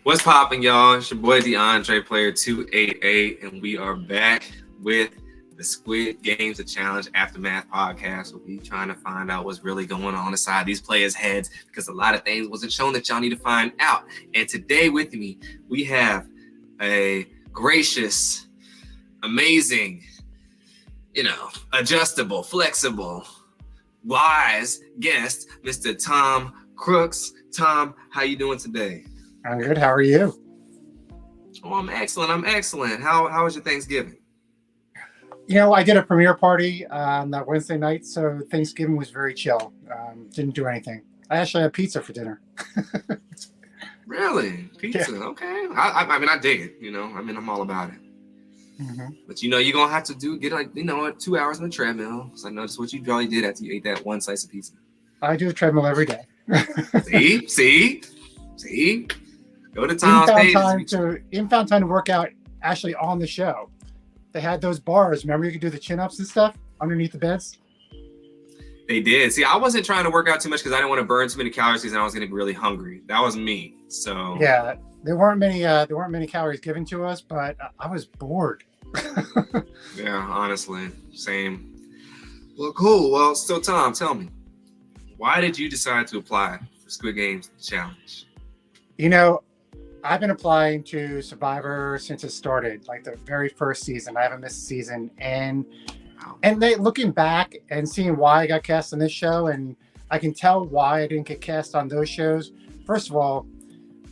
What's poppin', y'all? It's your boy DeAndre Player 288, and we are back with the Squid Games, the Challenge Aftermath podcast. Where we trying to find out what's really going on inside these players' heads because a lot of things wasn't shown that y'all need to find out. And today with me, we have a gracious, amazing, adjustable, flexible, wise guest, Mr. Tom Crooks. Tom, how you doing today? I'm good. How are you? Oh, I'm excellent. How was your Thanksgiving? I did a premiere party on that Wednesday night, so Thanksgiving was very chill. Didn't do anything. I actually had pizza for dinner. Really? Pizza? Yeah. Okay. I dig it. I'm all about it. Mm-hmm. But you're gonna have to get 2 hours on the treadmill. So I noticed what you probably did after you ate that one slice of pizza. I do the treadmill every day. See. Go to Tom's page. Even found time to work out actually on the show. They had those bars. Remember, you could do the chin-ups and stuff underneath the beds? They did. See, I wasn't trying to work out too much because I didn't want to burn too many calories and I was going to be really hungry. That was me. So yeah, there weren't many calories given to us, but I was bored. Yeah, honestly, same. Well, cool. Well, so Tom, tell me, why did you decide to apply for Squid Games Challenge? I've been applying to Survivor since it started, like the very first season. I haven't missed a season, and looking back and seeing why I got cast on this show, and I can tell why I didn't get cast on those shows. First of all,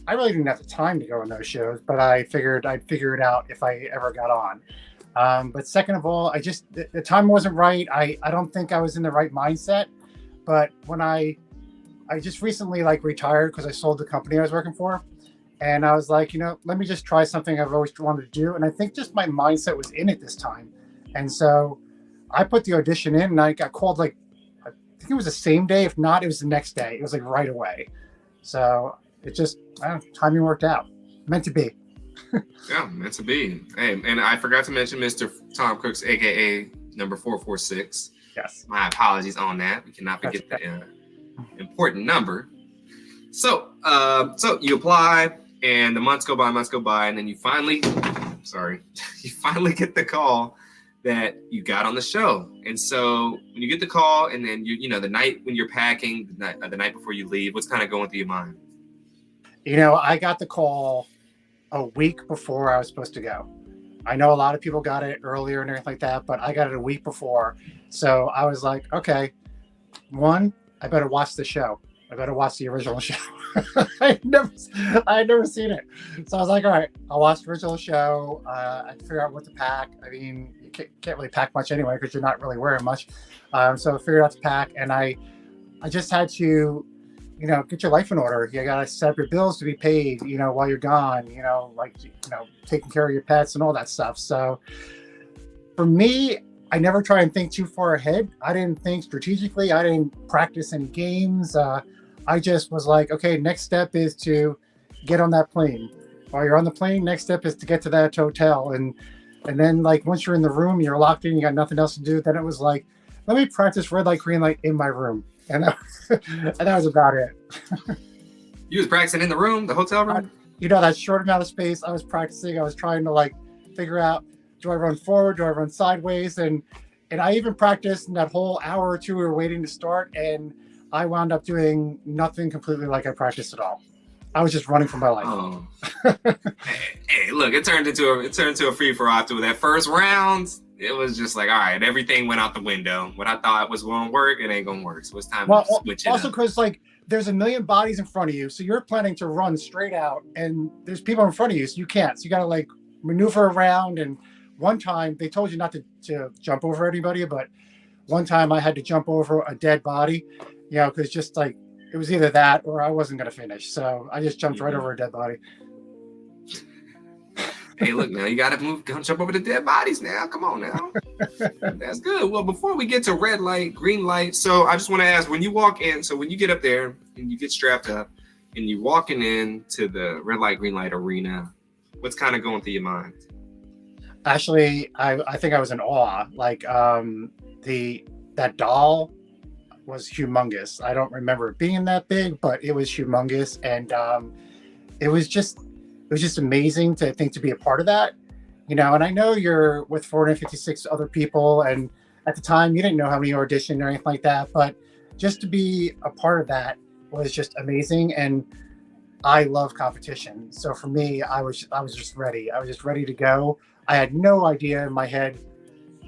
I really didn't have the time to go on those shows, but I figured I'd figure it out if I ever got on. But second of all, the time wasn't right. I don't think I was in the right mindset. But when I just recently retired because I sold the company I was working for. And I was like, let me just try something I've always wanted to do. And I think just my mindset was in it this time. And so I put the audition in and I got called I think it was the same day. If not, it was the next day. It was right away. So it just, timing worked out. Meant to be. Yeah, meant to be. Hey, and I forgot to mention Mr. Tom Crooks, a.k.a. number 446. Yes. My apologies on that. We cannot forget the important number. So you apply. And the months go by, and then you finally get the call that you got on the show. And so when you get the call, and then the night when you're packing, the night before you leave, what's kind of going through your mind? I got the call a week before I was supposed to go. I know a lot of people got it earlier and everything like that, but I got it a week before. So I was like, okay, one, I better watch the show. I better watch the original show. I had never seen it. So I was like, all right, I'll watch the original show. I figure out what to pack. I mean, you can't really pack much anyway because you're not really wearing much. So I figured out to pack, and I just had to, get your life in order. You got to set up your bills to be paid, while you're gone, taking care of your pets and all that stuff. So for me, I never try and think too far ahead. I didn't think strategically. I didn't practice any games. I just was like, okay, next step is to get on that plane. While you're on the plane, next step is to get to that hotel. And then once you're in the room, you're locked in, you got nothing else to do. Then it was like, let me practice red light, green light in my room. And that was about it. You was practicing in the room, the hotel room? That short amount of space, I was practicing. I was trying to figure out, do I run forward? Do I run sideways? And I even practiced in that whole hour or two we were waiting to start. And I wound up doing nothing completely like I practiced at all. I was just running for my life. Oh. hey, look, it turned into a free for all after that first round. It was just like, all right, everything went out the window. What I thought was going to work, it ain't going to work. So it's time to switch it also, up. because there's a million bodies in front of you, so you're planning to run straight out, and there's people in front of you, so you can't. So you got to maneuver around. And one time they told you not to jump over anybody, but one time I had to jump over a dead body. Because just it was either that or I wasn't going to finish. So I just jumped right over a dead body. Hey, look, now you got to jump over the dead bodies now. Come on now. That's good. Well, before we get to red light, green light. So I just want to ask, when you walk in, so when you get up there and you get strapped up and you're walking into the red light, green light arena, what's kind of going through your mind? Actually, I think I was in awe. That doll was humongous. I don't remember it being that big, but it was humongous. And it was just was just amazing to think to be a part of that, and I know you're with 456 other people, and at the time you didn't know how many auditioned or anything like that, but just to be a part of that was just amazing. And I love competition. So for me, I was just ready. I was just ready to go. I had no idea in my head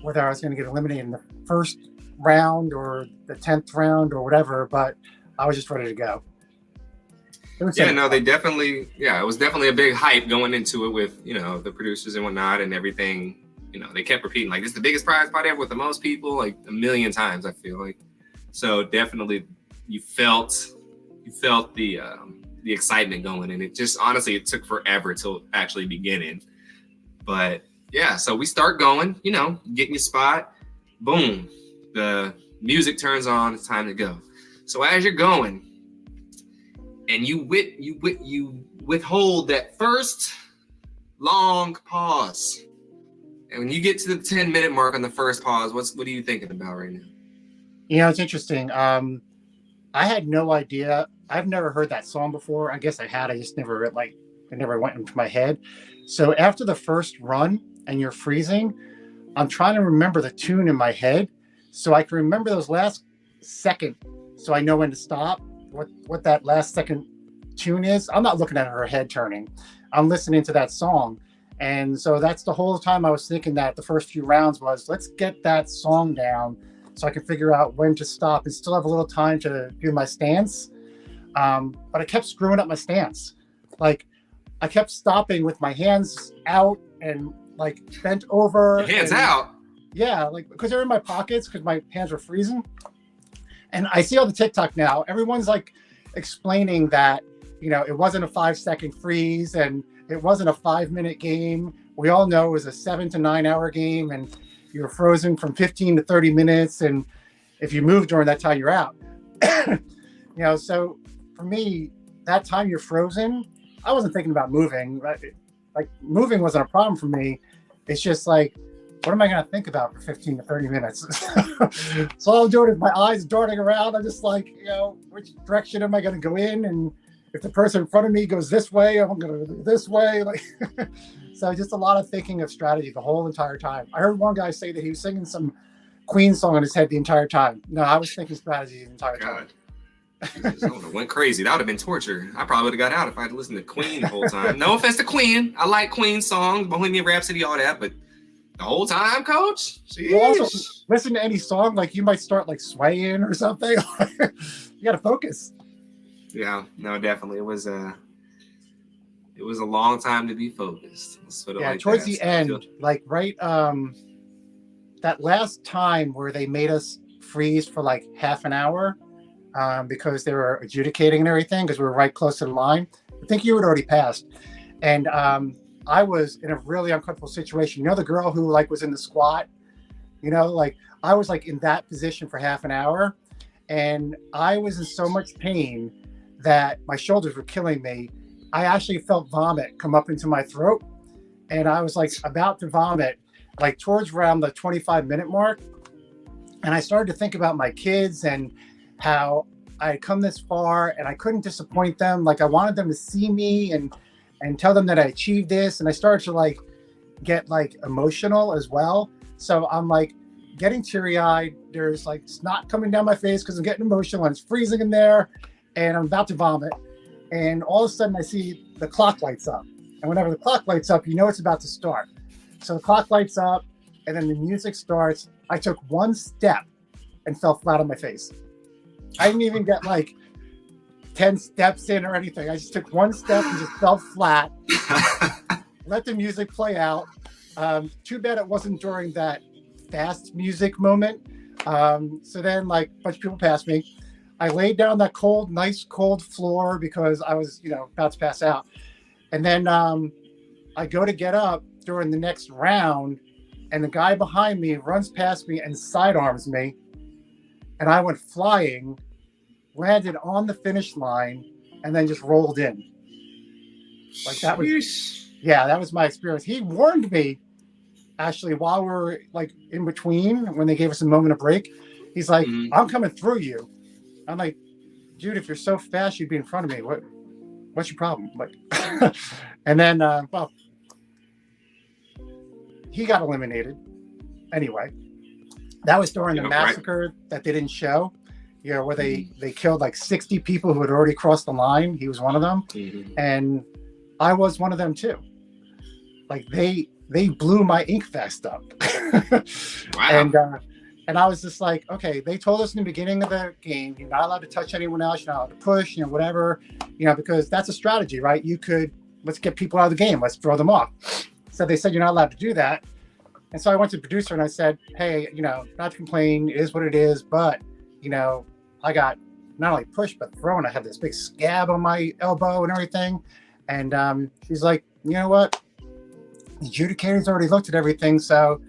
whether I was going to get eliminated in the first round or the 10th round or whatever, but I was just ready to go. It was it was definitely a big hype going into it with, the producers and whatnot and everything. They kept repeating, like, this is the biggest prize fight ever with the most people, like a million times, I feel like. So definitely you felt the excitement going, and it just, honestly, it took forever till actually beginning. But yeah, so we start going, getting your spot, boom, the music turns on, it's time to go. So as you're going, and you withhold that first long pause, and when you get to the 10-minute mark on the first pause, what are you thinking about right now? It's interesting. I had no idea. I've never heard that song before. I guess I had. I just never it never went into my head. So after the first run and you're freezing, I'm trying to remember the tune in my head so I can remember those last second, so I know when to stop. What that last second tune is. I'm not looking at her head turning. I'm listening to that song. And so that's the whole time I was thinking that the first few rounds was, let's get that song down so I can figure out when to stop and still have a little time to do my stance. But I kept screwing up my stance. Like, I kept stopping with my hands out and like bent over. Your hands out? Yeah, like, because they're in my pockets because my hands were freezing. And I see all the TikTok now. Everyone's like explaining that, it wasn't a 5-second freeze and it wasn't a 5-minute game. We all know it was a 7 to 9 hour game, and you're frozen from 15 to 30 minutes. And if you move during that time, you're out. So for me, that time you're frozen, I wasn't thinking about moving. Like, moving wasn't a problem for me. It's just like, what am I going to think about for 15 to 30 minutes? So all I'm doing is my eyes darting around. I'm just like, which direction am I going to go in? And if the person in front of me goes this way, I'm going to go this way. Like, so just a lot of thinking of strategy the whole entire time. I heard one guy say that he was singing some Queen song in his head the entire time. No, I was thinking strategy the entire time. I went crazy. That would have been torture. I probably would have got out if I had listened to Queen the whole time. No offense to Queen. I like Queen songs, Bohemian Rhapsody, all that, but the whole time, coach? You also listen to any song, like you might start like swaying or something. You got to focus. Yeah, no, definitely. It was a long time to be focused. Towards the end, like right, that last time where they made us freeze for like half an hour, because they were adjudicating and everything, because we were right close to the line. I think you had already passed, and I was in a really uncomfortable situation. The girl who like was in the squat, like I was like in that position for half an hour, and I was in so much pain that my shoulders were killing me. I actually felt vomit come up into my throat, and I was like about to vomit, like towards around the 25-minute mark. And I started to think about my kids and how I had come this far and I couldn't disappoint them. Like, I wanted them to see me and tell them that I achieved this. And I started to like get like emotional as well. So I'm like getting teary-eyed. There's like snot coming down my face because I'm getting emotional and it's freezing in there, and I'm about to vomit. And all of a sudden I see the clock lights up. And whenever the clock lights up, it's about to start. So the clock lights up and then the music starts. I took one step and fell flat on my face. I didn't even get like 10 steps in or anything. I just took one step and just fell flat. Let the music play out. Too bad it wasn't during that fast music moment. So then like a bunch of people passed me. I laid down that nice cold floor because I was, about to pass out. And then I go to get up during the next round, and the guy behind me runs past me and sidearms me. And I went flying, landed on the finish line, and then just rolled in. Like that was, that was my experience. He warned me, actually, while we were like in between, when they gave us a moment of break. He's like, I'm coming through you. I'm like, dude, if you're so fast, you'd be in front of me. What what's your problem? Like, and then, well, he got eliminated anyway. That was during the massacre that they didn't show, where they killed like 60 people who had already crossed the line. He was one of them, and I was one of them too. Like they blew my ink vest up. Wow. And I was just like, okay, they told us in the beginning of the game, you're not allowed to touch anyone else, you're not allowed to push, whatever, because that's a strategy, right? Let's get people out of the game, let's throw them off. So they said you're not allowed to do that. And so I went to the producer and I said, hey, not to complain, it is what it is, but I got not only pushed but thrown. I had this big scab on my elbow and everything. And she's like, you know what? The adjudicators already looked at everything, so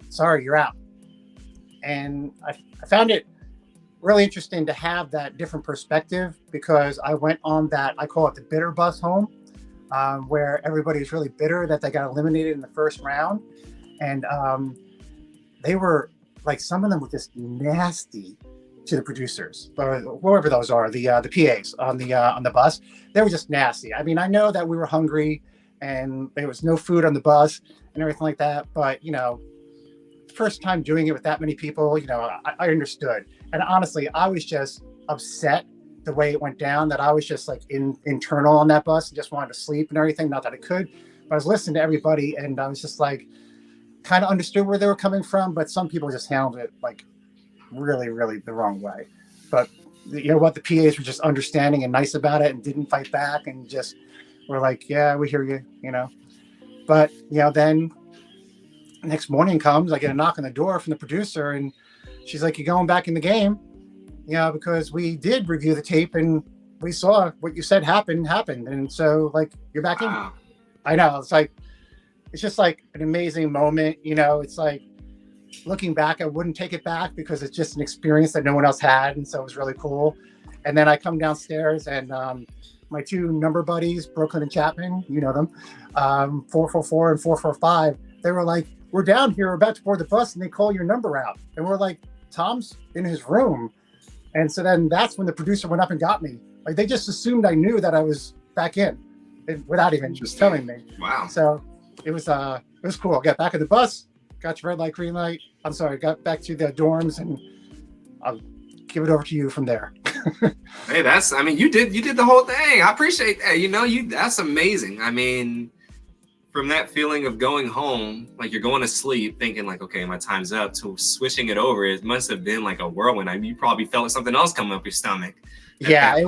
sorry, you're out. And I found it really interesting to have that different perspective, because I went on that, I call it the bitter bus home, where everybody's really bitter that they got eliminated in the first round. And they were like, some of them were just nasty to the producers, or whoever those are, the PAs on the bus. They were just nasty. I mean, I know that we were hungry and there was no food on the bus and everything like that, but first time doing it with that many people, I understood. And honestly, I was just upset the way it went down, that I was just like internal on that bus and just wanted to sleep and everything. Not that I could, but I was listening to everybody and I was just like, kind of understood where they were coming from, but some people just handled it like really, really the wrong way. But you know what? The PAs were just understanding and nice about it and didn't fight back and just were like, yeah, we hear you, But, then next morning comes, I get a knock on the door from the producer and she's like, you're going back in the game, because we did review the tape and we saw what you said happened. And so like, you're back in. I know. It's just like an amazing moment. It's like, looking back, I wouldn't take it back because it's just an experience that no one else had. And so it was really cool. And then I come downstairs and my two number buddies, Brooklyn and Chapman, you know them, 444 and 445, they were like, we're down here, we're about to board the bus, and they call your number out. And we're like, Tom's in his room. And so then that's when the producer went up and got me. Like, they just assumed I knew that I was back in without even just telling me. Wow. So it was cool. I got back at the bus, got to red light, green light. I'm sorry, got back to the dorms, and I'll give it over to you from there. Hey, you did the whole thing. I appreciate that. That's amazing. I mean, from that feeling of going home, like you're going to sleep thinking like, okay, my time's up, to switching it over, it must have been like a whirlwind. I mean, you probably felt like something else coming up your stomach. Yeah, it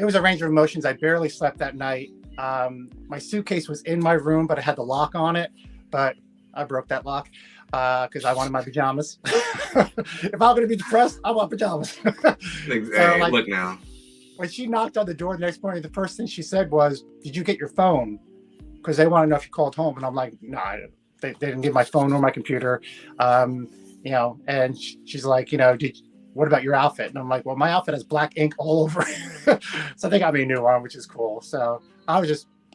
was a range of emotions. I barely slept that night. My suitcase was in my room, but it had the lock on it, but I broke that lock because I wanted my pajamas. If I'm going to be depressed, I want pajamas. Hey, look now. When she knocked on the door the next morning, the first thing she said was, did you get your phone? Because they want to know if you called home. And I'm like, no, they didn't get my phone or my computer. And she's like, what about your outfit? And I'm like, well, my outfit has black ink all over it. So they got me a new one, which is cool. So I was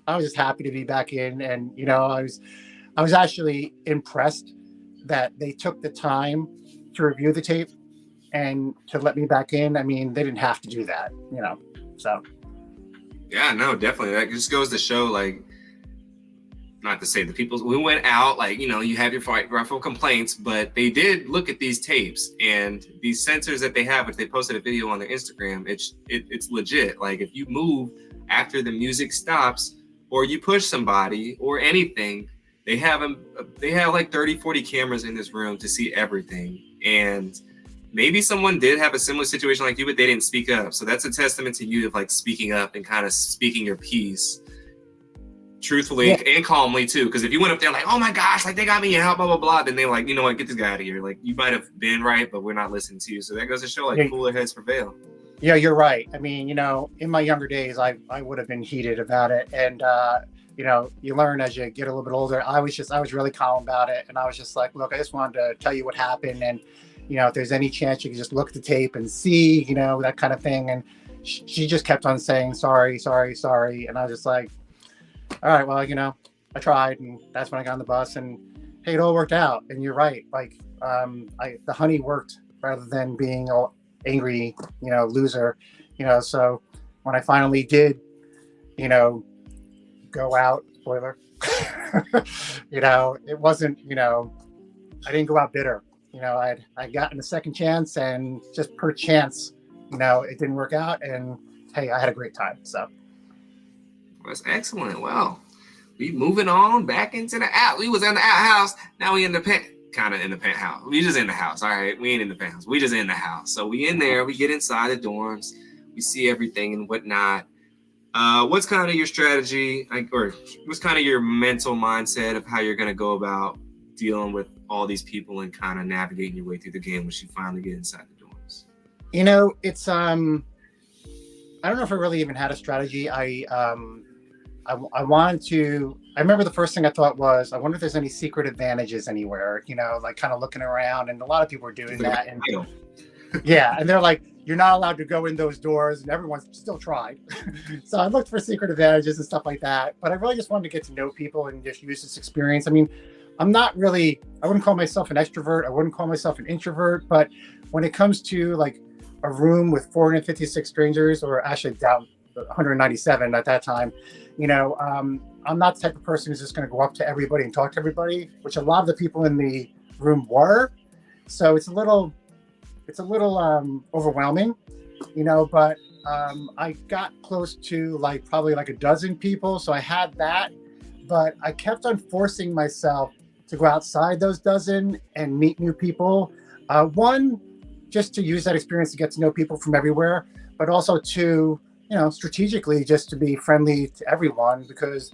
just happy to be back in. And, I was actually impressed that they took the time to review the tape and to let me back in. I mean, they didn't have to do that, so. Yeah, no, definitely. That just goes to show, like, not to say the people, we went out, like, you have your rightful complaints, but they did look at these tapes and these sensors that they have. If they posted a video on their Instagram, it's legit. Like, if you move after the music stops or you push somebody or anything, they have like 30, 40 cameras in this room to see everything. And maybe someone did have a similar situation like you, but they didn't speak up. So that's a testament to you of like speaking up and kind of speaking your piece truthfully and calmly too. Because if you went up there like, oh my gosh, like they got me out, blah, blah, blah, then they're like, you know what, get this guy out of here. Like, you might have been right, but we're not listening to you. So that goes to show like cooler heads prevail. Yeah, you're right. I mean, in my younger days, I would have been heated about it. And, you learn as you get a little bit older. I was really calm about it. And I was just like, look, I just wanted to tell you what happened. And, if there's any chance you can just look at the tape and see, that kind of thing. And she just kept on saying, sorry. And I was just like, all right, well, I tried. And that's when I got on the bus and hey, it all worked out. And you're right. Like, the honey worked rather than being all angry, loser, so when I finally did go out, spoiler. It wasn't, I didn't go out bitter. I gotten a second chance, and just per chance, it didn't work out. And hey, I had a great time. So that's excellent. Well, we moving on back into the out. We was in the outhouse. Now we in the kind of in the penthouse. We just in the house. All right, we ain't in the penthouse. We just in the house. So we in there. We get inside the dorms. We see everything and whatnot. What's kind of your strategy, or what's kind of your mental mindset of how you're going to go about dealing with all these people and kind of navigating your way through the game once you finally get inside the dorms? It's I don't know if I really even had a strategy. I wanted to. I remember the first thing I thought was, I wonder if there's any secret advantages anywhere. Like kind of looking around, and a lot of people were doing that. And yeah, and they're like, you're not allowed to go in those doors, and everyone's still tried. So I looked for secret advantages and stuff like that. But I really just wanted to get to know people and just use this experience. I mean, I wouldn't call myself an extrovert. I wouldn't call myself an introvert. But when it comes to like a room with 456 strangers, or actually down 197 at that time, I'm not the type of person who's just going to go up to everybody and talk to everybody, which a lot of the people in the room were. So it's a little overwhelming, but I got close to probably a dozen people. So I had that, but I kept on forcing myself to go outside those dozen and meet new people. One, just to use that experience to get to know people from everywhere, but also to, strategically just to be friendly to everyone, because,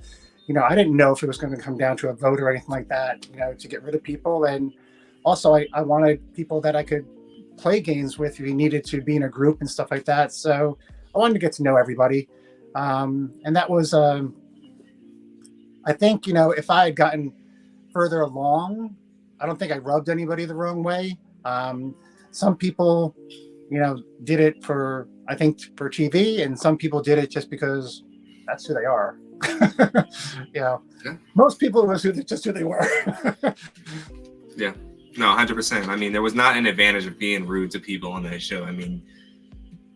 I didn't know if it was going to come down to a vote or anything like that, to get rid of people. And also I wanted people that I could play games with if you needed to be in a group and stuff like that. So I wanted to get to know everybody. And that was, I think, if I had gotten further along, I don't think I rubbed anybody the wrong way. Some people, did it for TV, and some people did it just because that's who they are. Yeah. Most people, it was just who they were. Yeah. No, 100%. I mean, there was not an advantage of being rude to people on that show. I mean,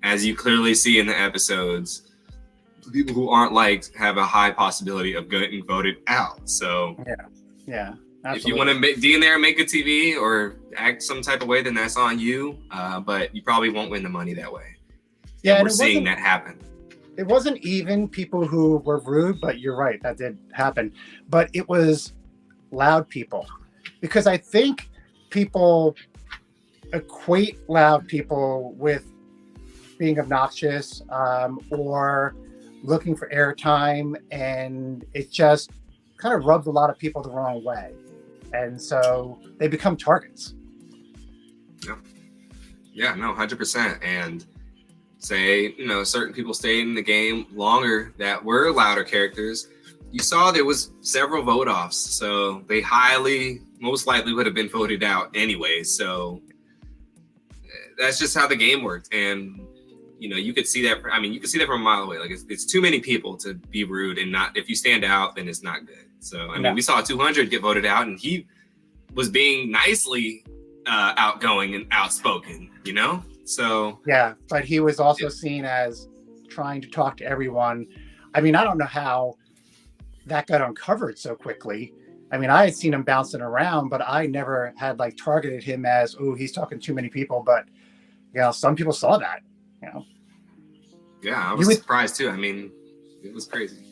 as you clearly see in the episodes, people who aren't liked have a high possibility of getting voted out. So yeah. Absolutely. If you want to be in there and make a TV or act some type of way, then that's on you. But you probably won't win the money that way. Yeah, and we're seeing that happen. It wasn't even people who were rude, but you're right, that did happen. But it was loud people, because I think people equate loud people with being obnoxious or looking for airtime, and it just kind of rubs a lot of people the wrong way, and so they become targets. Yeah, no, 100%. And say, certain people stayed in the game longer that were louder characters. You saw there was several vote offs, so they most likely would have been voted out anyway. So that's just how the game worked. And you could see that. I mean, you could see that from a mile away. Like it's too many people to be rude, and not if you stand out, then it's not good. So I mean, we saw 200 get voted out, and he was being nicely outgoing and outspoken. So yeah, but he was also seen as trying to talk to everyone. I mean, I don't know how that got uncovered so quickly. I mean, I had seen him bouncing around, but I never had targeted him as, oh, he's talking to too many people. But some people saw that. Yeah, I was surprised too. I mean, it was crazy.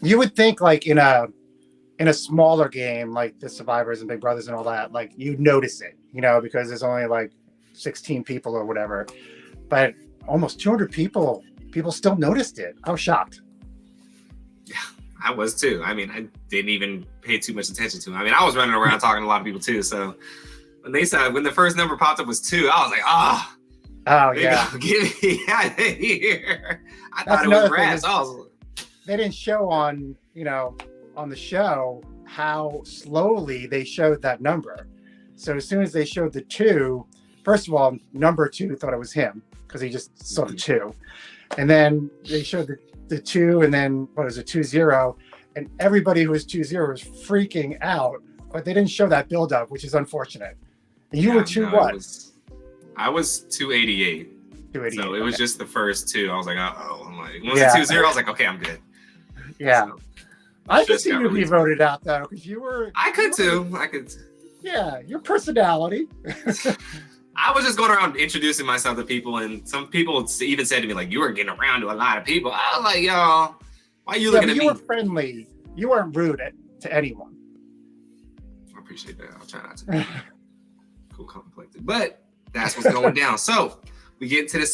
You would think in a smaller game like the Survivors and Big Brothers and all that, you'd notice it, because there's only 16 people or whatever. But almost 200 people still noticed it. I was shocked. Yeah, I was too. I mean, I didn't even pay too much attention to him. I mean, I was running around talking to a lot of people too. So when the first number popped up was 2, I was like, oh yeah, get me out of here. I thought it was rats. They didn't show on the show how slowly they showed that number. So as soon as they showed the 2, first of all, number 2 thought it was him because he just saw the 2, and then they showed the 2, and then what was it, 2-0, and everybody who was 2-0 was freaking out, but they didn't show that build-up, which is unfortunate. And you were 2 what? I was 288. 288. So it was just the first 2. I was like, uh-oh. I'm like, once it's 2-0, I was like, okay, I'm good. Yeah. So I could just see got you be released. voted out though, because you were. I could too. I could. Yeah, your personality. I was just going around introducing myself to people, and some people even said to me, like, you were getting around to a lot of people. I was like, y'all, why are you looking at you me? were friendly. You weren't rude to anyone. I appreciate that. I'll try not to be cool, conflicted. But that's what's going down. So we get into the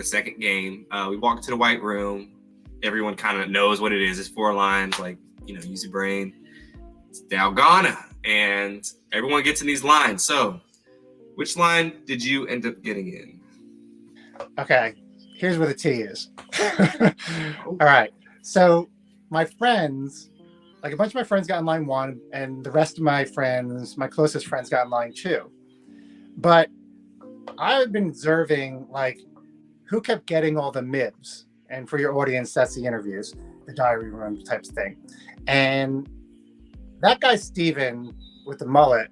second game. We walk into the white room. Everyone kind of knows what it is. It's 4 lines, like, use your brain. It's Dalgona. And everyone gets in these lines. So which line did you end up getting in? Okay, here's where the tea is. All right. So my friends, like a bunch of my friends got in line 1, and the rest of my friends, my closest friends, got in line 2. But I've been observing, like, who kept getting all the MIBs. And for your audience, that's the interviews, the diary room types of thing. And that guy, Steven, with the mullet,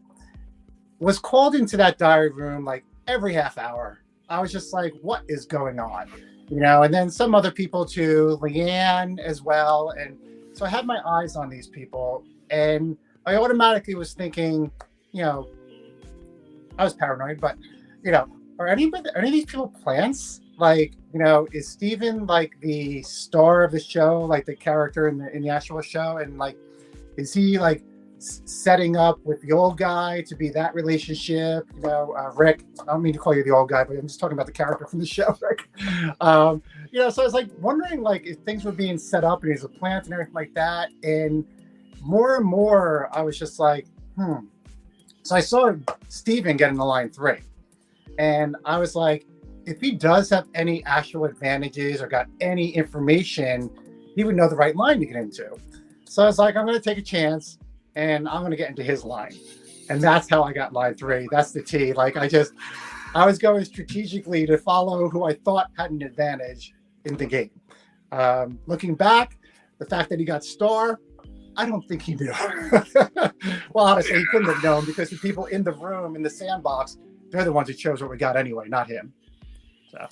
was called into that diary room like every half hour. I was just like, what is going on? And then some other people too, Leanne as well. And so I had my eyes on these people, and I automatically was thinking, I was paranoid, but, are any of these people plants? Like, is Steven like the star of the show, like the character in the actual show? And like, is he like setting up with the old guy to be that relationship? Rick, I don't mean to call you the old guy, but I'm just talking about the character from the show, Rick. So I was like wondering, like, if things were being set up and he's a plant and everything like that. And more, I was just like, So I saw Steven get into line 3, and I was like, if he does have any actual advantages or got any information, he would know the right line to get into. So I was like, I'm going to take a chance, and I'm going to get into his line. And that's how I got line 3. That's the T. Like, I was going strategically to follow who I thought had an advantage in the game. Looking back, the fact that he got star, I don't think he knew. Well, honestly, he couldn't have known, because the people in the room, in the sandbox, they're the ones who chose what we got anyway, not him. So.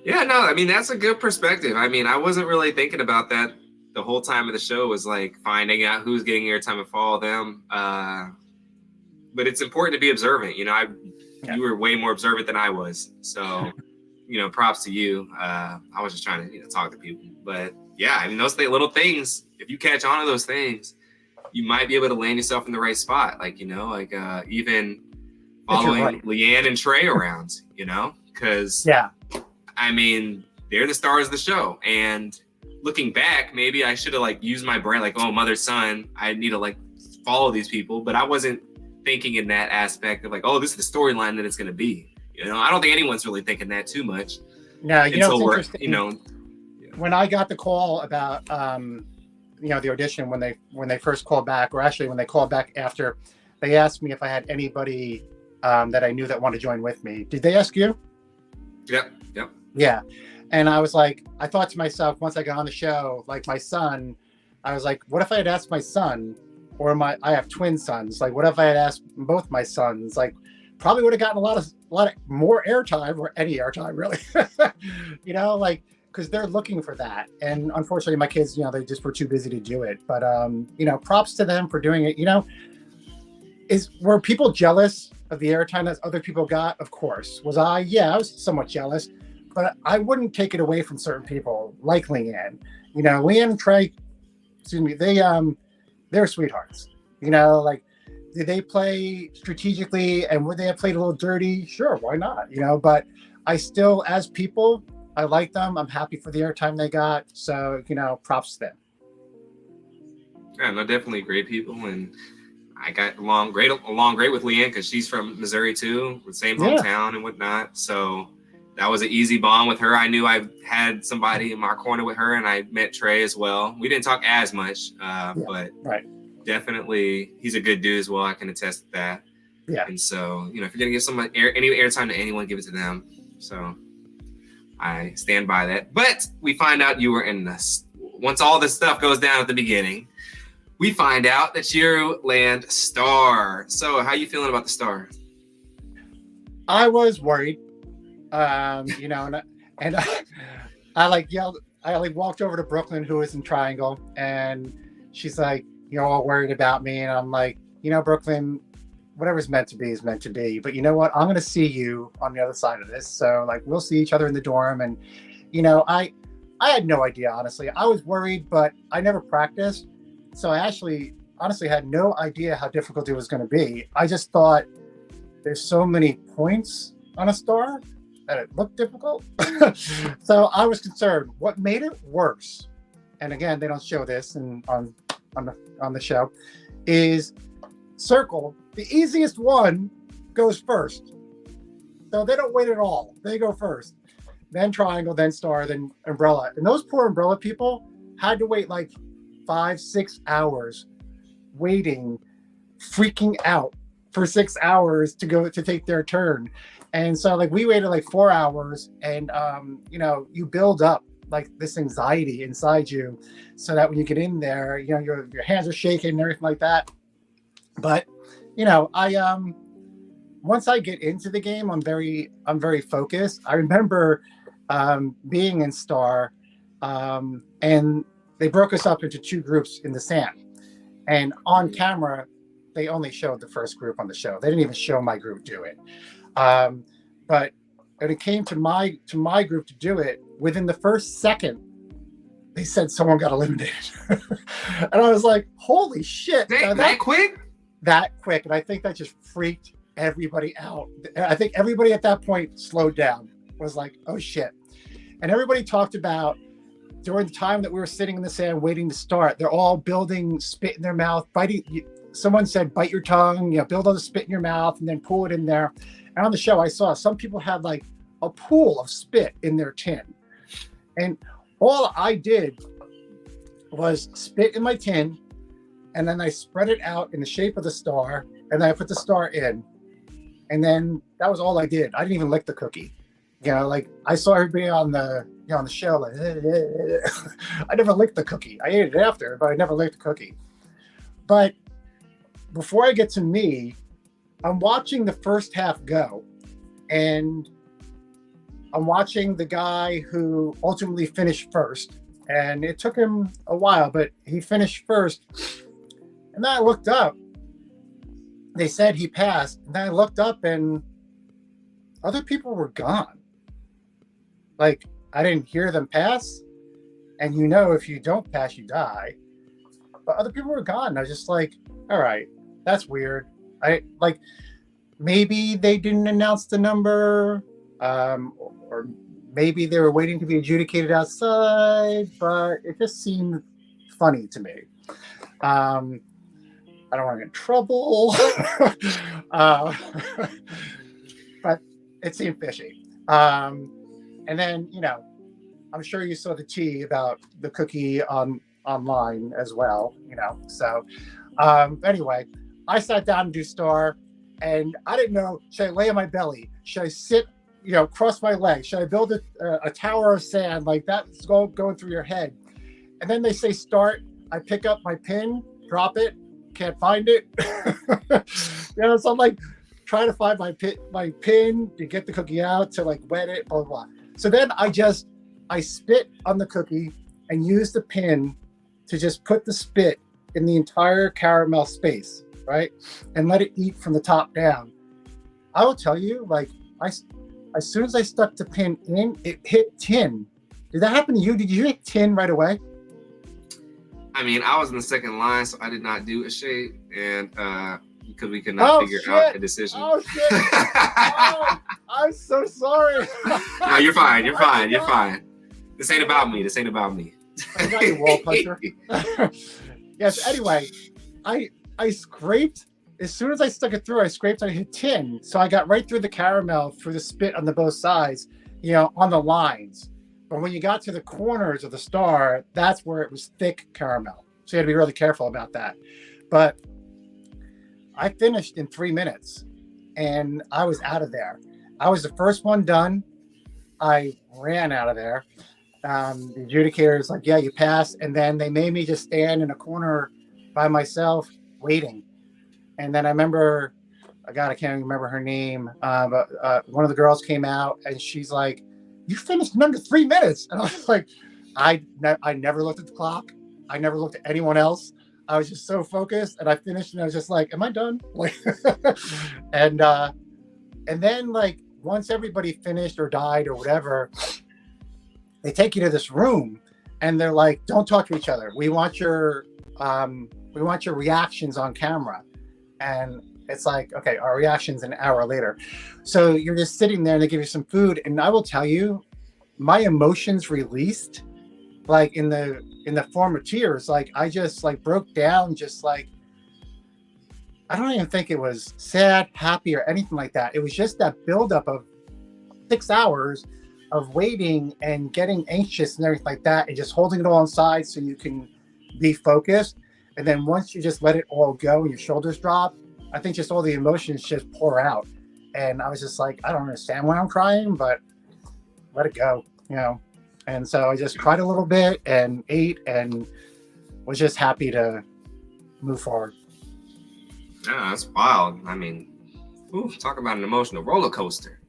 Yeah, no, I mean, that's a good perspective. I mean, I wasn't really thinking about that the whole time of the show, was like finding out who's getting airtime and follow them. But it's important to be observant. You were way more observant than I was. So, props to you. I was just trying to talk to people. But yeah, I mean, those little things, if you catch on to those things, you might be able to land yourself in the right spot. Like, even following Leanne and Trey around, because I mean, they're the stars of the show. And looking back, maybe I should have used my brain, like, oh, mother, son, I need to follow these people. But I wasn't thinking in that aspect of oh, this is the storyline that it's going to be. I don't think anyone's really thinking that too much. No, it's interesting. When I got the call about, the audition, when they first called back, or actually when they called back after, they asked me if I had anybody that I knew that wanted to join with me. Did they ask you? Yep. Yeah. And I was like, I thought to myself, once I got on the show, like my son, I was like, what if I had asked my son, or I have twin sons. Like, what if I had asked both my sons? Like, probably would have gotten a lot of more airtime, or any airtime really, because they're looking for that. And unfortunately my kids, they just were too busy to do it. But, props to them for doing it. Were people jealous of the airtime that other people got? Of course. Was I? Yeah, I was somewhat jealous, but I wouldn't take it away from certain people like Leanne. Leanne and Trey, they're sweethearts. Did they play strategically, and would they have played a little dirty? Sure, why not? But I still, as people, I like them. I'm happy for the airtime they got. So, props to them. Yeah, no, definitely great people. And I got along great with Leanne, because she's from Missouri too, with same hometown and whatnot. So that was an easy bond with her. I knew I had somebody in my corner with her, and I met Trey as well. We didn't talk as much, but definitely he's a good dude as well. I can attest to that. Yeah. And so, if you're going to give someone any airtime to anyone, give it to them. So I stand by that. But we find out you were in this. Once all this stuff goes down at the beginning, we find out that you land star. So how you feeling about the star? I was worried, and I yelled. I like walked over to Brooklyn, who was in Triangle, and she's like, all worried about me, and I'm like, Brooklyn, whatever's meant to be is meant to be. But you know what? I'm gonna see you on the other side of this. So like, we'll see each other in the dorm, and I had no idea, honestly. I was worried, but I never practiced, so I actually honestly had no idea how difficult it was going to be. I just thought there's so many points on a star that it looked difficult. So I was concerned. What made it worse, and again, they don't show this on the show, is circle. The easiest one goes first. So they don't wait at all. They go first. Then triangle, then star, then umbrella. And those poor umbrella people had to wait like 5-6 hours waiting, freaking out for 6 hours to go to take their turn. And so like we waited like 4 hours, and you build up like this anxiety inside you so that when you get in there, your hands are shaking and everything like that. But I once I get into the game, I'm very focused. I remember being in Star, and they broke us up into 2 groups in the sand. And on camera, they only showed the first group on the show. They didn't even show my group do it. But when it came to my group to do it, within the first second, they said someone got eliminated. And I was like, holy shit. That quick? That quick. And I think that just freaked everybody out. I think everybody at that point slowed down, was like, oh shit. And everybody talked about during the time that we were sitting in the sand waiting to start, they're all building spit in their mouth, biting. Someone said, bite your tongue, build all the spit in your mouth and then pull it in there. And on the show, I saw some people had like a pool of spit in their tin. And all I did was spit in my tin, and then I spread it out in the shape of the star, and then I put the star in. And then that was all I did. I didn't even lick the cookie. Like I saw everybody on the show, like, I never licked the cookie. I ate it after, but I never licked the cookie. But before I get to me, I'm watching the first half go, and I'm watching the guy who ultimately finished first, and it took him a while, but he finished first. And then I looked up. They said he passed, and then I looked up, and other people were gone. Like, I didn't hear them pass, and if you don't pass, you die. But other people were gone. And I was just like, all right, that's weird. Maybe they didn't announce the number, or maybe they were waiting to be adjudicated outside, but it just seemed funny to me. I don't want to get in trouble, but it seemed fishy. And then, I'm sure you saw the tea about the cookie online as well, So anyway, I sat down to do Star, and I didn't know, should I lay on my belly? Should I sit, cross my legs? Should I build a tower of sand? Like that's going through your head. And then they say start. I pick up my pin, drop it, can't find it. So I'm like trying to find my pin to get the cookie out, to like wet it, blah, blah, blah. So then I spit on the cookie and use the pin to just put the spit in the entire caramel space, right? And let it eat from the top down. I will tell you, like, as soon as I stuck the pin in, it hit tin. Did that happen to you? Did you hit tin right away? I mean, I was in the second line, so I did not do a shade, and because we could not figure out a decision. Oh shit! Oh, I'm so sorry. No, you're fine. You're fine. You're fine. This ain't about me. I got you, wall puncher. Yes. Anyway, I scraped as soon as I stuck it through. I scraped. I hit tin, so I got right through the caramel, through the spit on the both sides, on the lines. But when you got to the corners of the star, that's where it was thick caramel. So you had to be really careful about that. But I finished in 3 minutes, and I was out of there. I was the first one done. I ran out of there. The adjudicator is like, yeah, you passed. And then they made me just stand in a corner by myself waiting. And then I remember, I can't even remember her name, but one of the girls came out, and she's like, you finished in under 3 minutes. And I was like, I never looked at the clock. I never looked at anyone else. I was just so focused, and I finished, and I was just like, "Am I done?" Like, and and then like once everybody finished or died or whatever, they take you to this room, and they're like, "Don't talk to each other. We want your reactions on camera." And it's like, okay, our reactions an hour later. So you're just sitting there, and they give you some food, and I will tell you, my emotions released like in the form of tears. Like I just like broke down, just like I don't even think it was sad, happy, or anything like that. It was just that buildup of 6 hours of waiting and getting anxious and everything like that, and just holding it all inside so you can be focused. And then once you just let it all go and your shoulders drop, I think just all the emotions just pour out. And I was just like, I don't understand why I'm crying, but let it go, you know. And so I just cried a little bit and ate and was just happy to move forward. Yeah, that's wild. I mean, talk about an emotional roller coaster.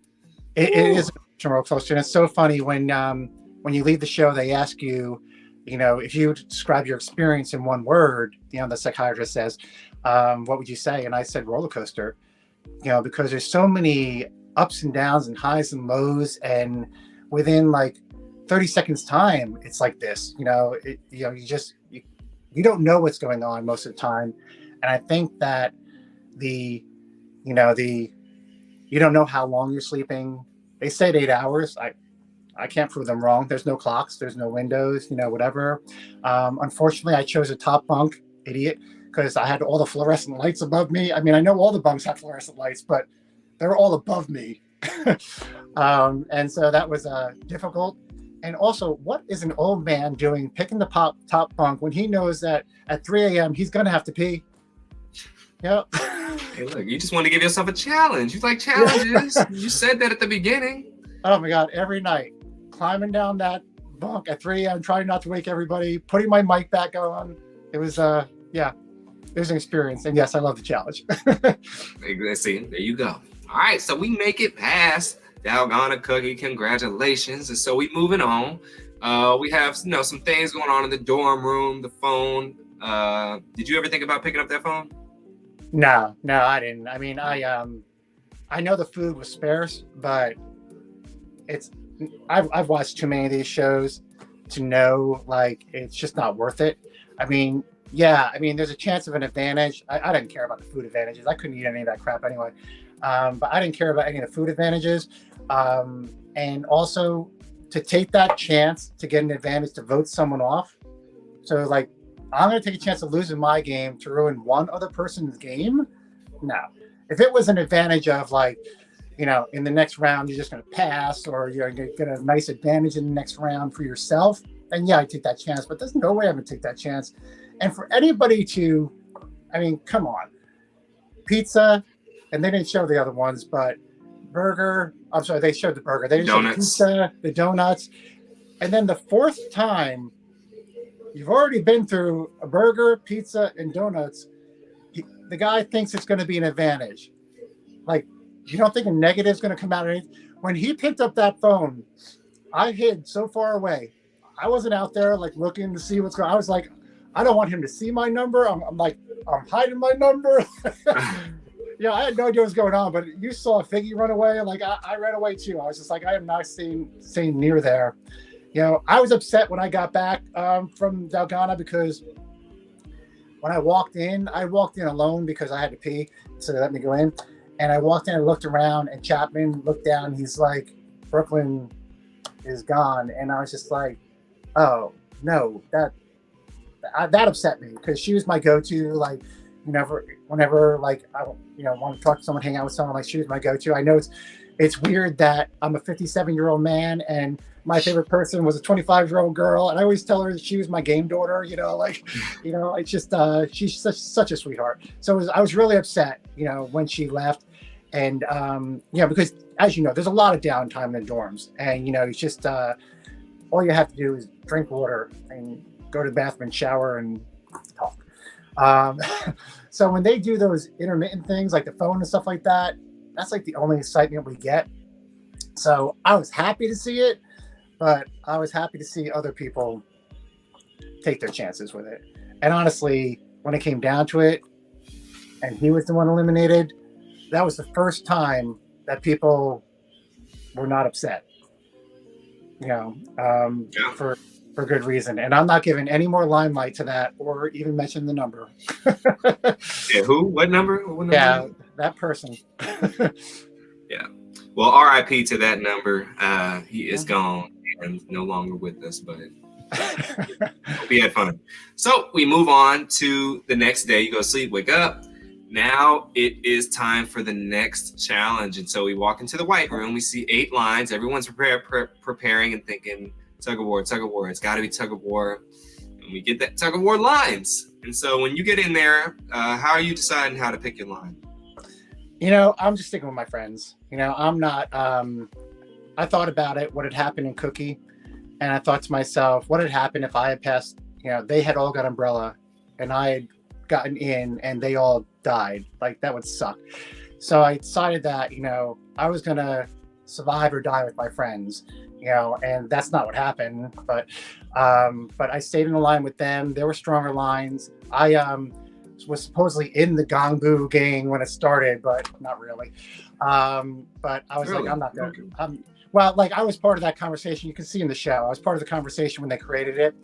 It is an emotional roller coaster, and it's so funny when you leave the show, they ask you, you know, if you describe your experience in one word, you know, the psychiatrist says, what would you say? And I said roller coaster, you know, because there's so many ups and downs and highs and lows, and within like 30 seconds time, it's like this, you know, you don't know what's going on most of the time. And I think that you don't know how long you're sleeping. They said 8 hours. I can't prove them wrong. There's no clocks, there's no windows, you know, whatever. Unfortunately, I chose a top bunk, idiot, because I had all the fluorescent lights above me. I mean, I know all the bunks have fluorescent lights, but they're all above me. And so that was difficult. And also, what is an old man doing picking the top bunk when he knows that at 3 a.m. he's going to have to pee? Yep. Hey, look, you just want to give yourself a challenge. You like challenges. You said that at the beginning. Oh my God, every night, climbing down that bunk at 3 a.m., trying not to wake everybody, putting my mic back on. It was, it was an experience. And yes, I love the challenge. See, there you go. All right, so we make it past Dalgona Cookie. Congratulations. And so we moving on. We have, you know, some things going on in the dorm room, the phone. Did you ever think about picking up that phone? No, I didn't. I mean, I know the food was sparse, but I've watched too many of these shows to know, like, it's just not worth it. I mean, yeah, I mean, there's a chance of an advantage. I didn't care about the food advantages. I couldn't eat any of that crap anyway. But I didn't care about any of the food advantages. And also to take that chance to get an advantage to vote someone off. So, like, I'm going to take a chance of losing my game to ruin one other person's game? No. If it was an advantage of, like, you know, in the next round, you're just going to pass, or you're going to get a nice advantage in the next round for yourself, then yeah, I take that chance. But there's no way I'm going to take that chance. And for anybody to, I mean, come on. Pizza, and they didn't show the other ones, but burger, I'm sorry, they showed the burger. They didn't show the pizza, the donuts. And then the fourth time, you've already been through a burger, pizza, and donuts. The guy thinks it's going to be an advantage. Like, you don't think a negative is going to come out of it? When he picked up that phone, I hid so far away. I wasn't out there, like, looking to see what's going on. I was like, I don't want him to see my number. I'm hiding my number. Yeah, I had no idea what was going on, but you saw Figgy run away. Like, I ran away too. I was just like, I am not staying near there. You know, I was upset when I got back from Dalgona, because when I walked in alone because I had to pee, so they let me go in. And I walked in and looked around, and Chapman looked down. He's like, Brooklyn is gone. And I was just like, oh, no, that upset me, because she was my go-to. Like, whenever like I want to talk to someone, hang out with someone, like, she was my go-to. I know it's weird that I'm a 57-year-old man and my favorite person was a 25-year-old girl, and I always tell her that she was my game daughter. You know, like, you know, it's just she's such a sweetheart. So I was really upset, you know, when she left, and because, as you know, there's a lot of downtime in dorms, and you know, it's just all you have to do is drink water and go to the bathroom and shower and talk. So when they do those intermittent things like the phone and stuff like that, that's like the only excitement we get. So I was happy to see it, but I was happy to see other people take their chances with it. And honestly, when it came down to it, and he was the one eliminated, that was the first time that people were not upset. You know, Yeah. for good reason. And I'm not giving any more limelight to that or even mention the number. Yeah, who? What number? What number? Yeah, that person. Yeah. Well, RIP to that number. He is gone and no longer with us, but hope he had fun. So we move on to the next day. You go to sleep, wake up. Now it is time for the next challenge. And so we walk into the white room. We see 8 lines. Everyone's preparing and thinking, tug of war, tug of war. It's got to be tug of war. And we get that tug of war lines. And so when you get in there, how are you deciding how to pick your line? You know, I'm just sticking with my friends. You know, I'm not, I thought about it, what had happened in Cookie. And I thought to myself, what had happened if I had passed, you know, they had all got umbrella and I had gotten in and they all died. Like, that would suck. So I decided that, you know, I was going to survive or die with my friends, you know, and that's not what happened. But I stayed in the line with them. There were stronger lines. I was supposedly in the Gongbu gang when it started, but not really. But I was really? Like, I'm not going to. Well, like, I was part of that conversation. You can see in the show, I was part of the conversation when they created it,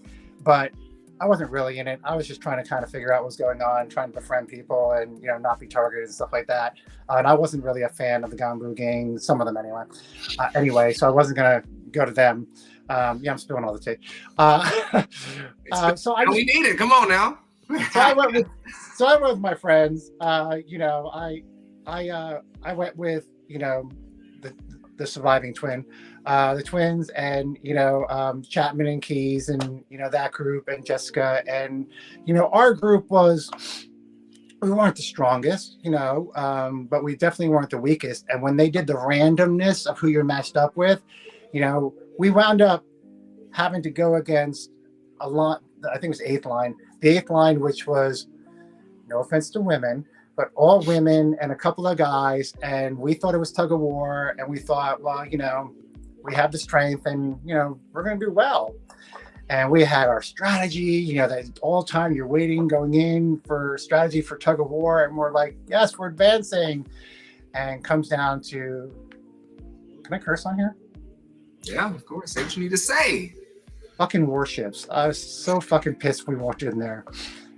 but I wasn't really in it. I was just trying to kind of figure out what was going on, trying to befriend people and, you know, not be targeted and stuff like that. And I wasn't really a fan of the Gongbu gang, some of them anyway. So I wasn't going to go to them. Yeah, I'm spilling all the tea. So we need it. Come on now. so I went with my friends. You know, I went with, you know, the surviving twin, the twins, and, you know, Chapman and Keys, and, you know, that group, and Jessica, and, you know, our group was, we weren't the strongest, you know, but we definitely weren't the weakest. And when they did the randomness of who you're matched up with, you know, we wound up having to go against a lot. I think it was the eighth line, which was, no offense to women, but all women and a couple of guys. And we thought it was tug of war. And we thought, well, you know, we have the strength and, you know, we're going to do well. And we had our strategy, you know, that all the time you're waiting, going in for strategy for tug of war. And we're like, yes, we're advancing. And comes down to, can I curse on here? Yeah, of course. Say what you need to say. Fucking warships. I was so fucking pissed we walked in there.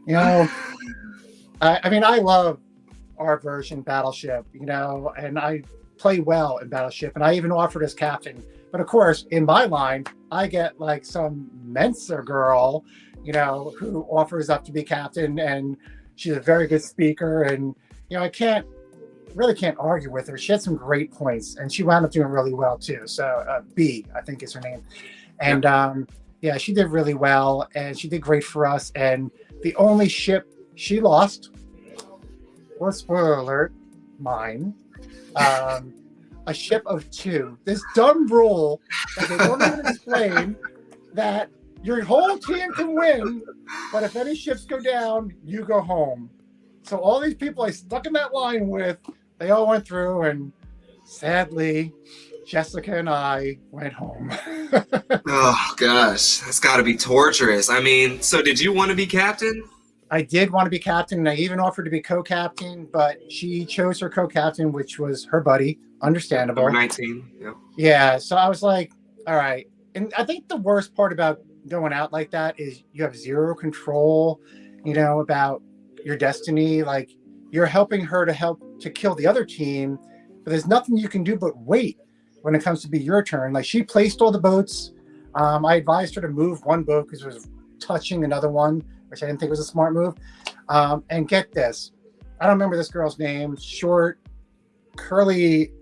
You know, I mean, I love our version Battleship, you know, and I play well in Battleship, and I even offered as captain. But of course, in my line, I get like some Mensa girl, you know, who offers up to be captain, and she's a very good speaker, and, you know, I really can't argue with her. She had some great points, and she wound up doing really well too. So B, I think is her name. And yeah, she did really well, and she did great for us. And the only ship she lost was, spoiler alert, mine. A ship of 2. This dumb rule that they don't even explain, that your whole team can win, but if any ships go down, you go home. So all these people I stuck in that line with, they all went through, and sadly, Jessica and I went home. Oh, gosh. That's got to be torturous. I mean, so did you want to be captain? I did want to be captain, and I even offered to be co-captain, but she chose her co-captain, which was her buddy. Understandable. Number 19. Yep. Yeah, so I was like, all right. And I think the worst part about going out like that is you have zero control, you know, about your destiny. Like, you're helping her to kill the other team, but there's nothing you can do but wait when it comes to be your turn. Like, she placed all the boats. I advised her to move one boat because it was touching another one, which I didn't think was a smart move. And get this, I don't remember this girl's name. Short, curly,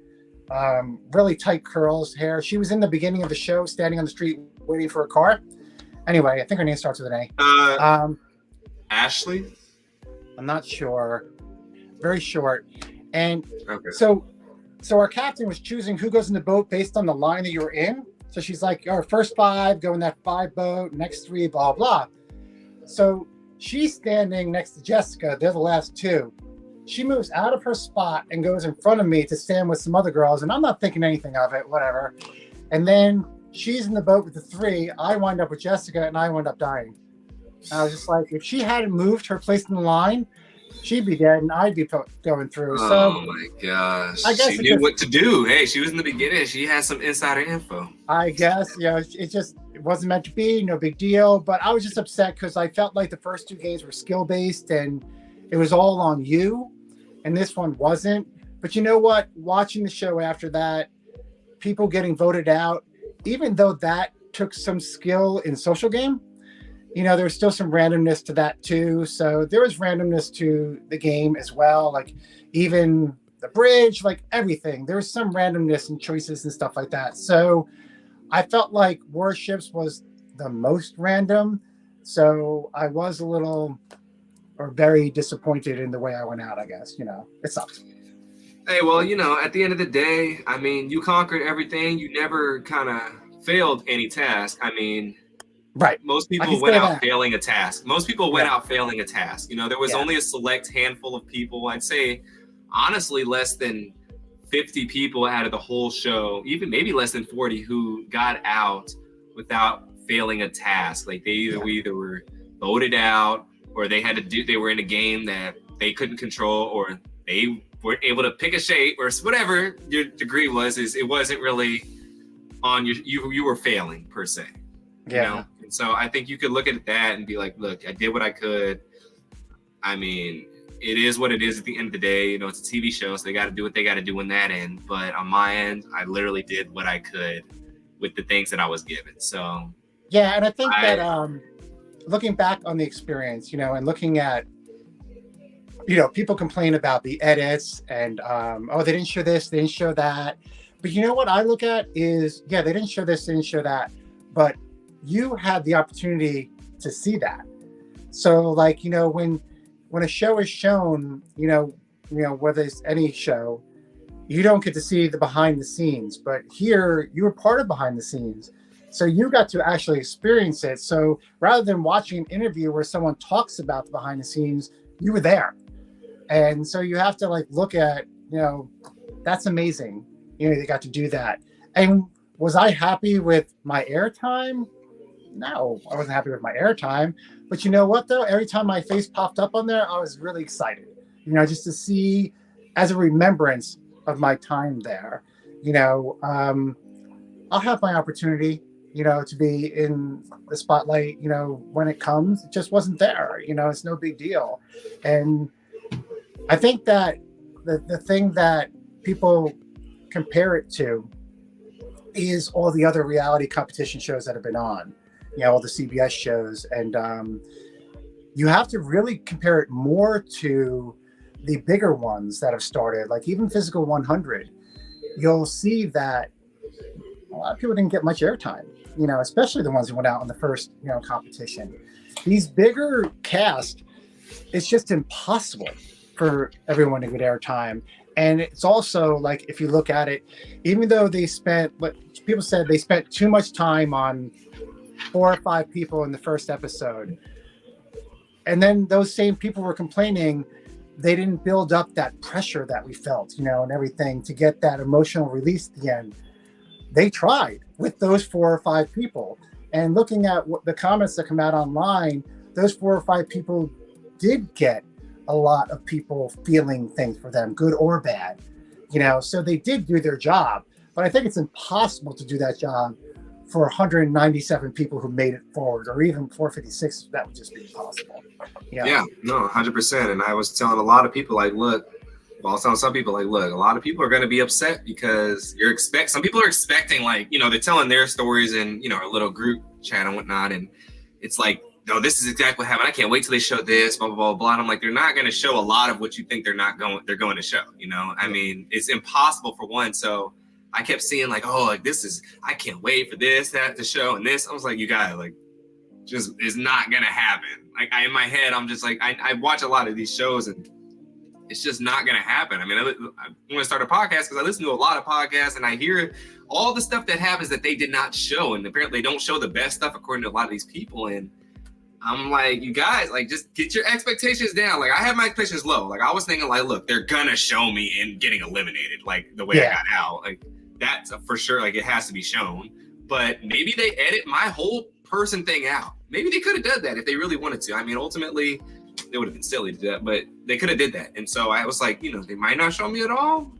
really tight curls, hair. She was in the beginning of the show, standing on the street waiting for a car. Anyway, I think her name starts with an A. Ashley? I'm not sure. Very short. And okay. So our captain was choosing who goes in the boat based on the line that you were in. So she's like, our first 5 go in that 5 boat, next 3, blah, blah. So she's standing next to Jessica. They're the last 2. She moves out of her spot and goes in front of me to stand with some other girls. And I'm not thinking anything of it, whatever. And then she's in the boat with the 3. I wind up with Jessica, and I wind up dying. And I was just like, if she hadn't moved her place in the line, she'd be dead, and I'd be going through. Oh So my gosh. I guess She knew what to do. Hey, she was in the beginning. She had some insider info. I guess, it wasn't meant to be, no big deal. But I was just upset because I felt like the first 2 games were skill-based, and it was all on you, and this one wasn't. But you know what? Watching the show after that, people getting voted out, even though that took some skill in social game, there's still some randomness to that too. So there was randomness to the game as well. Like even the bridge, like everything, there was some randomness in choices and stuff like that. So I felt like Warships was the most random. So I was a little or very disappointed in the way I went out, I guess. It sucks. Hey, well, at the end of the day, I mean, you conquered everything. You never kind of failed any task. I mean, right. Most people went out failing a task. Most people went out failing a task. There was only a select handful of people. I'd say, honestly, less than 50 people out of the whole show, even maybe less than 40, who got out without failing a task. Like they either were voted out, or they were in a game that they couldn't control, or they weren't able to pick a shape, or whatever your degree was. It wasn't really on you were failing per se. Yeah. And so I think you could look at that and be like, look, I did what I could. I mean, it is what it is at the end of the day. It's a TV show, so they got to do what they got to do in that end. But on my end, I literally did what I could with the things that I was given. So yeah, and I think that looking back on the experience, and looking at, people complain about the edits and they didn't show this, they didn't show that. But you know what I look at is, they didn't show this, they didn't show that, but you had the opportunity to see that. So like, when a show is shown, whether it's any show, you don't get to see the behind the scenes, but here you were part of behind the scenes. So you got to actually experience it. So rather than watching an interview where someone talks about the behind the scenes, you were there. And so you have to look at, that's amazing. They got to do that. And was I happy with my airtime? No, I wasn't happy with my airtime. But you know what, though? Every time my face popped up on there, I was really excited, just to see as a remembrance of my time there. I'll have my opportunity, to be in the spotlight, when it comes. It just wasn't there. It's no big deal. And I think that the thing that people compare it to is all the other reality competition shows that have been on, all the CBS shows. And you have to really compare it more to the bigger ones that have started, like even Physical 100. You'll see that a lot of people didn't get much airtime, especially the ones who went out in the first, competition. These bigger cast, it's just impossible for everyone to get airtime. And it's also like, if you look at it, even though people said they spent too much time on 4 or 5 people in the first episode. And then those same people were complaining they didn't build up that pressure that we felt, and everything to get that emotional release at the end. They tried with those 4 or 5 people. And looking at what the comments that come out online, those 4 or 5 people did get a lot of people feeling things for them, good or bad, so they did do their job. But I think it's impossible to do that job for 197 people who made it forward, or even 456. That would just be impossible. Yeah, no, 100%. And I was telling a lot of people, I was telling some people, a lot of people are going to be upset because some people are expecting, they're telling their stories in, a little group chat and whatnot. And it's like, no, this is exactly what happened. I can't wait till they show this, blah, blah, blah, blah. And I'm like, they're not going to show a lot of what you think they're going to show, I mean, it's impossible for one. So I kept seeing I can't wait for this, that to show. And this, I was like, you guys, just is not going to happen. In my head, I'm just I watch a lot of these shows and it's just not going to happen. I mean, I want to start a podcast because I listen to a lot of podcasts and I hear all the stuff that happens that they did not show. And apparently they don't show the best stuff according to a lot of these people. And I'm like, you guys, just get your expectations down. I have my expectations low. I was thinking look, they're going to show me in getting eliminated, the way I got out. That's for sure. It has to be shown. but maybe they edit my whole person thing out. Maybe they could have done that if they really wanted to. I mean, ultimately, it would have been silly to do that, but they could have did that. And so I was like, they might not show me at all.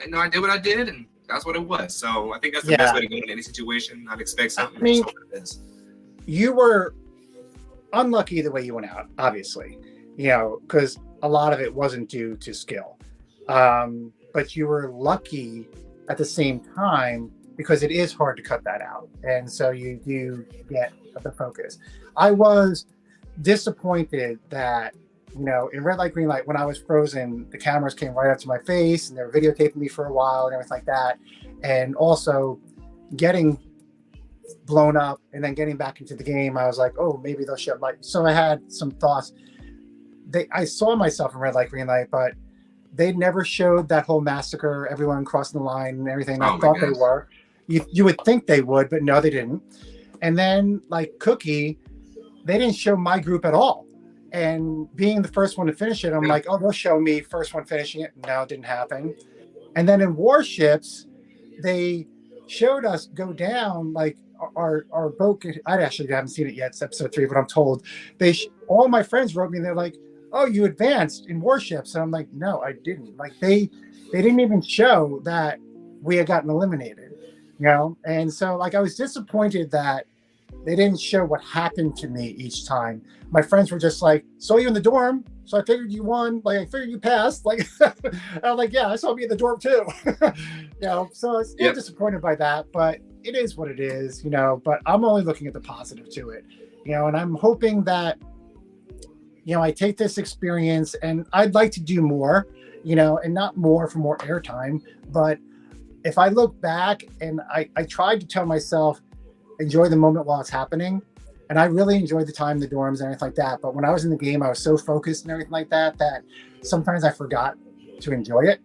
I know I did what I did, and that's what it was. So I think that's the best way to go in any situation. Not expect something. I mean, you were unlucky the way you went out, obviously, because a lot of it wasn't due to skill. But you were lucky at the same time because it is hard to cut that out. And so you do get the focus. I was disappointed that, in red light, green light, when I was frozen, the cameras came right up to my face and they were videotaping me for a while and everything like that. And also getting blown up and then getting back into the game, I was like, oh, maybe they'll shed light. So I had some thoughts. I saw myself in red light, green light, but they never showed that whole massacre, everyone crossing the line and everything. I thought they were. You would think they would, but no, they didn't. And then like Cookie, they didn't show my group at all. And being the first one to finish it, I'm like, oh, they'll show me first one finishing it. No, it didn't happen. And then in Warships, they showed us go down, like our boat. I actually haven't seen it yet. It's episode 3, but I'm told all my friends wrote me and they're like, oh, you advanced in Warships. And I'm like, no, I didn't. Like they didn't even show that we had gotten eliminated, And so like I was disappointed that they didn't show what happened to me each time. My friends were just like, saw you in the dorm, so I figured you won. Like I figured you passed. Like I'm like, yeah, I saw me in the dorm too. So I was disappointed by that, but it is what it is, But I'm only looking at the positive to it, and I'm hoping that I take this experience and I'd like to do more, and not more for more airtime. But if I look back and I tried to tell myself, enjoy the moment while it's happening. And I really enjoyed the time in the dorms and everything like that. But when I was in the game, I was so focused and everything like that, that sometimes I forgot to enjoy it.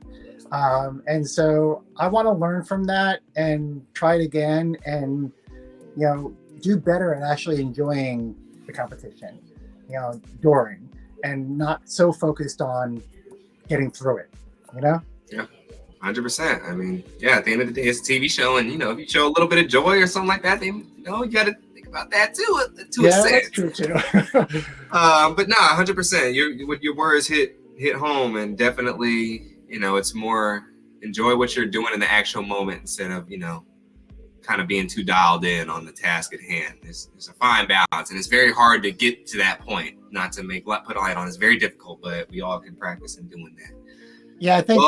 And so I want to learn from that and try it again and, do better at actually enjoying the competition, during, and not so focused on getting through it, Yeah. 100%. I mean, at the end of the day, it's a TV show, and if you show a little bit of joy or something like that, then you got to think about that too. That's true too. But 100%. Your words hit home, and definitely, it's more enjoy what you're doing in the actual moment instead of kind of being too dialed in on the task at hand. It's a fine balance, and it's very hard to get to that point. Not to put a light on, it's very difficult, but we all can practice in doing that. Yeah, I think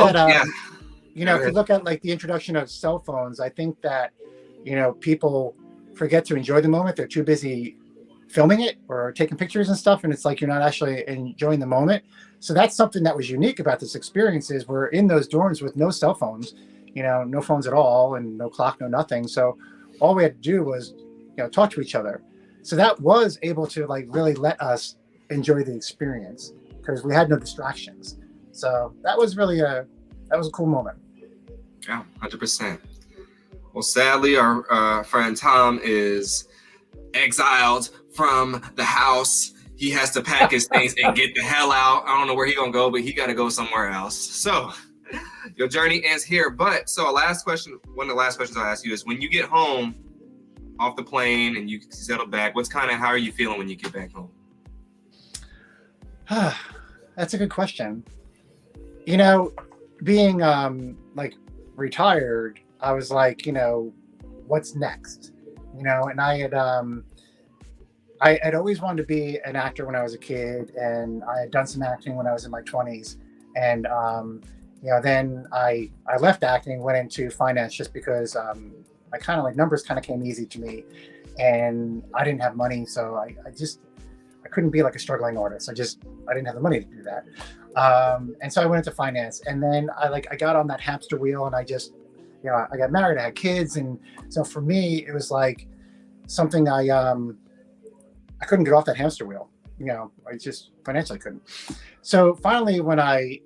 if you look at like the introduction of cell phones, I think that, people forget to enjoy the moment. They're too busy filming it or taking pictures and stuff. And it's like, you're not actually enjoying the moment. So that's something that was unique about this experience is we're in those dorms with no cell phones, no phones at all and no clock, no nothing. So all we had to do was, talk to each other. So that was able to like really let us enjoy the experience because we had no distractions. So that was really a cool moment. Yeah, 100%. Well, sadly, our friend Tom is exiled from the house. He has to pack his things and get the hell out. I don't know where he's going to go, but he got to go somewhere else. So your journey ends here. But so one of the last questions I'll ask you is when you get home off the plane and you settle back, how are you feeling when you get back home? That's a good question. Being like retired, I was like, what's next? And I had always wanted to be an actor when I was a kid, and I had done some acting when I was in my 20s. And then I left acting, went into finance just because I kind of like numbers kind of came easy to me, and I didn't have money, so I couldn't be like a struggling artist. I didn't have the money to do that. And so I went into finance, and then I got on that hamster wheel, and I just, I got married, I had kids. And so for me, it was like something I couldn't get off that hamster wheel. I just financially couldn't. So finally, when I,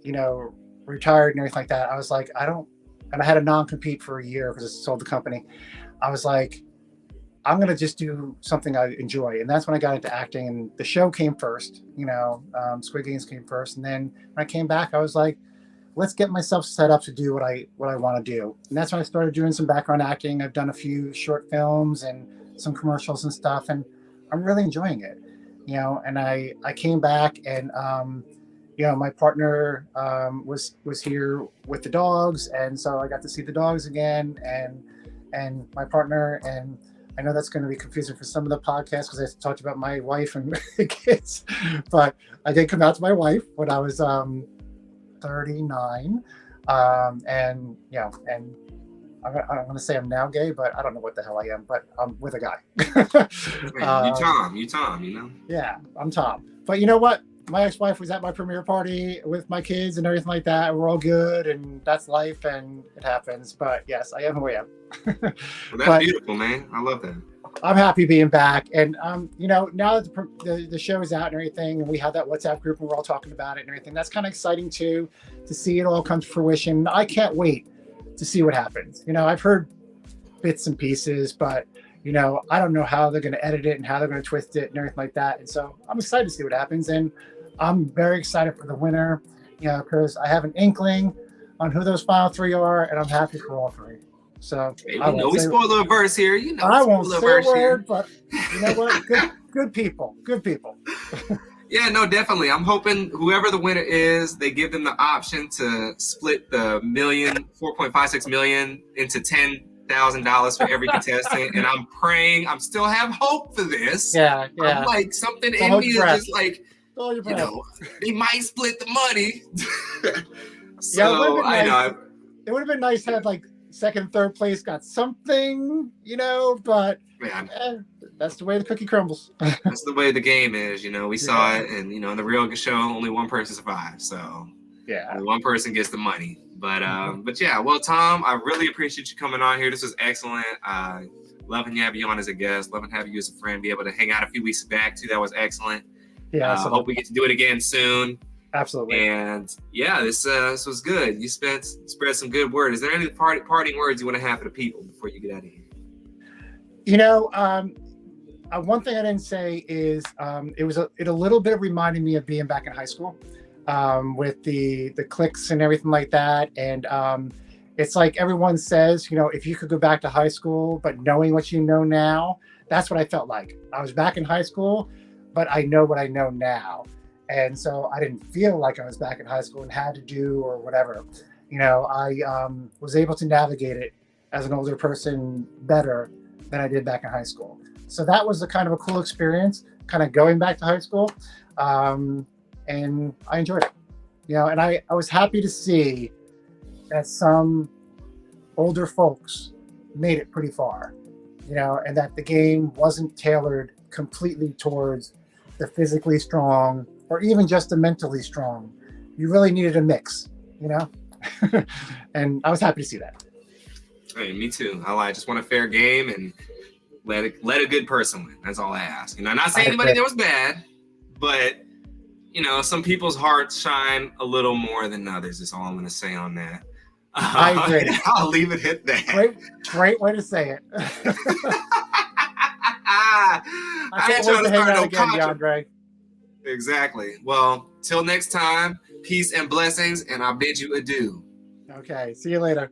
retired and everything like that, I was like, and I had a non-compete for a year because I sold the company. I was like, I'm going to just do something I enjoy. And that's when I got into acting, and the show came first, Squid Games came first. And then when I came back, I was like, let's get myself set up to do what I want to do. And that's when I started doing some background acting. I've done a few short films and some commercials and stuff, and I'm really enjoying it. And I came back, and my partner was here with the dogs, and so I got to see the dogs again, and my partner. And I know that's going to be confusing for some of the podcasts because I talked about my wife and kids, but I did come out to my wife when I was 39, and I'm going to say I'm now gay, but I don't know what the hell I am, but I'm with a guy. You Tom. Yeah, I'm Tom. But you know what? My ex-wife was at my premiere party with my kids and everything like that. We're all good, and that's life, and it happens. But yes, I am who I am. Well, that's beautiful, man. I love that. I'm happy being back, and now that the show is out and everything, and we have that WhatsApp group and we're all talking about it and everything. That's kind of exciting too, to see it all come to fruition. I can't wait to see what happens. I've heard bits and pieces, but I don't know how they're going to edit it and how they're going to twist it and everything like that. And so I'm excited to see what happens, and I'm very excited for the winner, because I have an inkling on who those final three are, and I'm happy for all three. So we spoil a verse here. I won't say a word, but you know what? Good people. Yeah, no, definitely. I'm hoping whoever the winner is, they give them the option to split the $4.56 million into $10,000 for every contestant. And I'm praying. I still have hope for this. Yeah. I'm like, something in me is just like, they might split the money. So I know it would have been nice to have like second, third place got something, but that's the way the cookie crumbles. That's the way the game is, we saw it, and in the real show, only one person survives, so only one person gets the money. But yeah, well, Tom, I really appreciate you coming on here. This was excellent. Loving to have you on as a guest, loving to have you as a friend, be able to hang out a few weeks back too. That was excellent. Yeah, hope we get to do it again soon. Absolutely. And yeah, this was good. You spread some good word. Is there any parting words you want to have for the people before you get out of here? One thing I didn't say is it a little bit reminded me of being back in high school, with the cliques and everything like that. And it's like everyone says, if you could go back to high school, but knowing what you know now, that's what I felt like. I was back in high school, but I know what I know now. And so I didn't feel like I was back in high school and had to do or whatever. I was able to navigate it as an older person better than I did back in high school. So that was a kind of a cool experience, kind of going back to high school. And I enjoyed it. And I was happy to see that some older folks made it pretty far, and that the game wasn't tailored completely towards the physically strong or even just the mentally strong. You really needed a mix, and I was happy to see that. Hey, me too. I just want a fair game and let a good person win. That's all I ask. Not saying anybody that was bad, but some people's hearts shine a little more than others. Is all I'm going to say on that. I agree. I'll leave it at that. Great way to say it. I can't wait to hang out again, DeAndre. Exactly. Well, till next time, peace and blessings, and I bid you adieu. Okay. See you later.